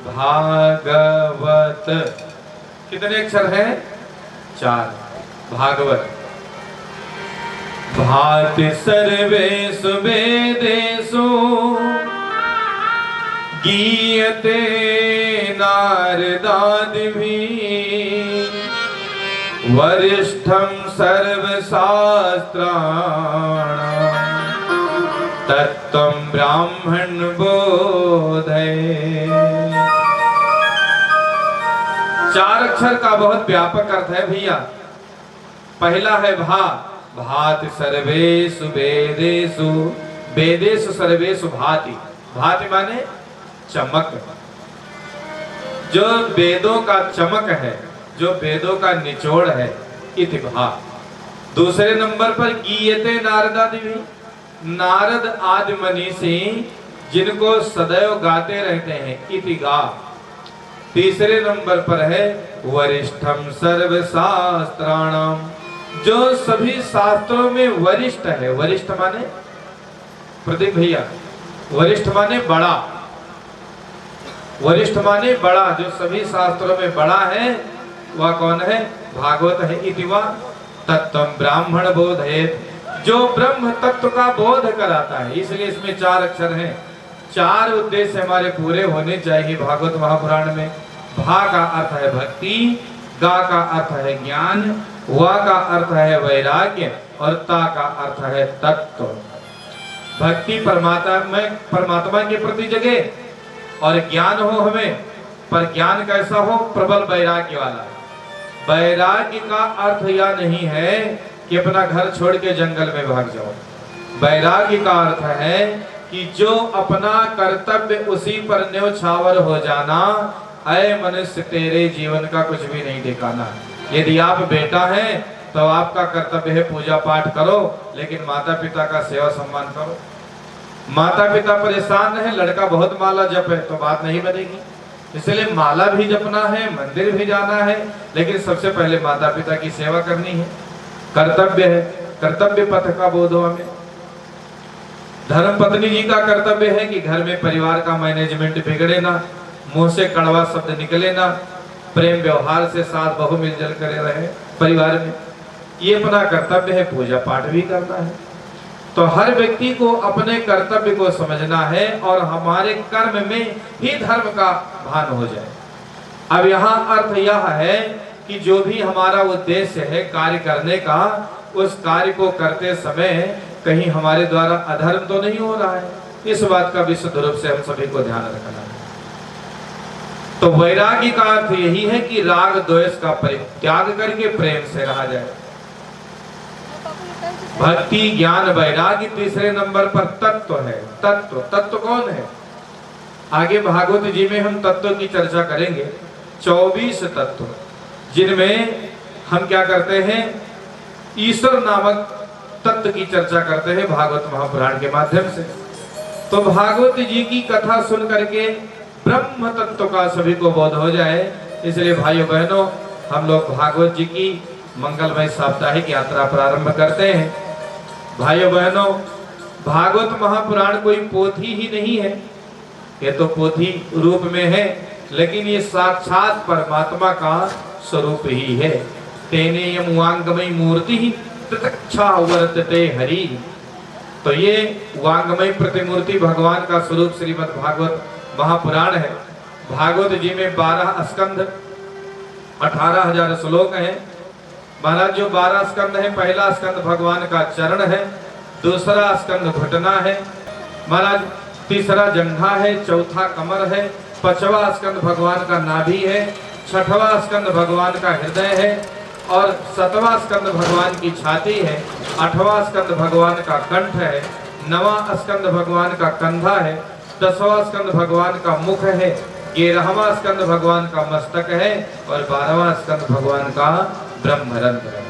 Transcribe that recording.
भागवत। कितने अक्षर हैं? 4। भागवत। भाति सर्वेषु वेदेषु गीयते नारदादिभिः वरिष्ठं सर्वशास्त्राणां तत्त्वं ब्राह्मण बोधये। 4 अक्षर का बहुत व्यापक अर्थ है भैया। पहला है भाति सर्वेषु वेदेषु। वेदेषु सर्वेषु भाति। भाति माने चमक। जो वेदों का चमक है, जो वेदों का निचोड़ है, इति भा। दूसरे नंबर पर गीयते नारदादि। नारद आदि मनीषी जिनको सदैव गाते रहते हैं, इति गा। तीसरे नंबर पर है वरिष्ठम सर्वशास्त्राणाम, जो सभी शास्त्रों में वरिष्ठ है। वरिष्ठ माने प्रदीप भैया, वरिष्ठ माने बड़ा। वरिष्ठ माने बड़ा, जो सभी शास्त्रों में बड़ा है वह कौन है? भागवत है। इतिवा तत्त्वं ब्राह्मण बोधयेत, जो ब्रह्म तत्व का बोध कराता है। इसलिए इसमें 4 अक्षर हैं। 4 उद्देश्य हमारे पूरे होने चाहिए भागवत महापुराण में। भा का अर्थ है भक्ति, गा का अर्थ है ज्ञान, वा का अर्थ है वैराग्य और ता का अर्थ है तत्व। भक्ति परमात्मा के प्रति जगे और ज्ञान हो हमें, पर ज्ञान कैसा हो? प्रबल वैराग्य वाला। वैराग्य का अर्थ यह नहीं है कि अपना घर छोड़ के जंगल में भाग जाओ। वैराग्य का अर्थ है कि जो अपना कर्तव्य उसी पर न्योछावर हो जाना। अय मनुष्य, तेरे जीवन का कुछ भी नहीं ठिकाना। यदि आप बेटा हैं तो आपका कर्तव्य है पूजा पाठ करो, लेकिन माता पिता का सेवा सम्मान करो। माता पिता परेशान है, लड़का बहुत माला जप है, तो बात नहीं बनेगी। इसलिए माला भी जपना है, मंदिर भी जाना है, लेकिन सबसे पहले माता पिता की सेवा करनी है। कर्तव्य है, कर्तव्य पथ का बोध हो हमें। धर्म पत्नी जी का कर्तव्य है कि घर में परिवार का मैनेजमेंट बिगड़े ना, मुंह से कड़वा शब्द निकले ना, प्रेम व्यवहार से साथ बहु मिलजुल कर रहे परिवार में। ये अपना कर्तव्य है। पूजा पाठ भी करना है। तो हर व्यक्ति को अपने कर्तव्य को समझना है और हमारे कर्म में ही धर्म का भान हो जाए। अब यहाँ अर्थ यह है कि जो भी हमारा उद्देश्य है कार्य करने का, उस कार्य को करते समय कहीं हमारे द्वारा अधर्म तो नहीं हो रहा है। इस बात का विशुद्ध रूप से हम सभी को ध्यान रखना है। तो वैराग्य का अर्थ यही है कि राग द्वेष का परित्याग करके प्रेम से रहा जाए। भक्ति, ज्ञान, वैराग्य। तीसरे नंबर पर तत्व है। तत्व, तत्व कौन है? आगे भागवत जी में हम तत्व की चर्चा करेंगे। 24 तत्व, जिनमें हम क्या करते हैं? ईश्वर नामक तत्व की चर्चा करते हैं भागवत महापुराण के माध्यम से। तो भागवत जी की कथा सुन करके ब्रह्म तत्व का सभी को बोध हो जाए। इसलिए भाइयों बहनों, हम लोग भागवत जी की मंगलमय साप्ताहिक यात्रा प्रारंभ करते हैं। भाइयों बहनों, भागवत महापुराण कोई पोथी ही नहीं है। ये तो पोथी रूप में है, लेकिन ये साक्षात परमात्मा का स्वरूप ही है। तेनेयम वांगमयी मूर्ति ततक्षा वर्तते हरि। तो ये वांगमय प्रतिमूर्ति भगवान का स्वरूप श्रीमद् भागवत महापुराण है। भागवत जी में 12 स्कंध, 18,000 श्लोक हैं। महाराज, जो 12 स्कंद है, पहला स्कंद भगवान का चरण है, दूसरा स्कंद घुटना है महाराज, तीसरा जंघा है, चौथा कमर है, 5वां स्कंद भगवान का नाभि है, 6वां स्कंद भगवान का हृदय है और 7वां स्कंद भगवान की छाती है, 8वां स्कंद भगवान का कंठ है, 9वां स्कंद भगवान का कंधा है, 10वां स्कंद भगवान का मुख है, 11वां स्कंद भगवान का मस्तक है और 12वां स्कंद भगवान का ब्रह्मरंध्र है।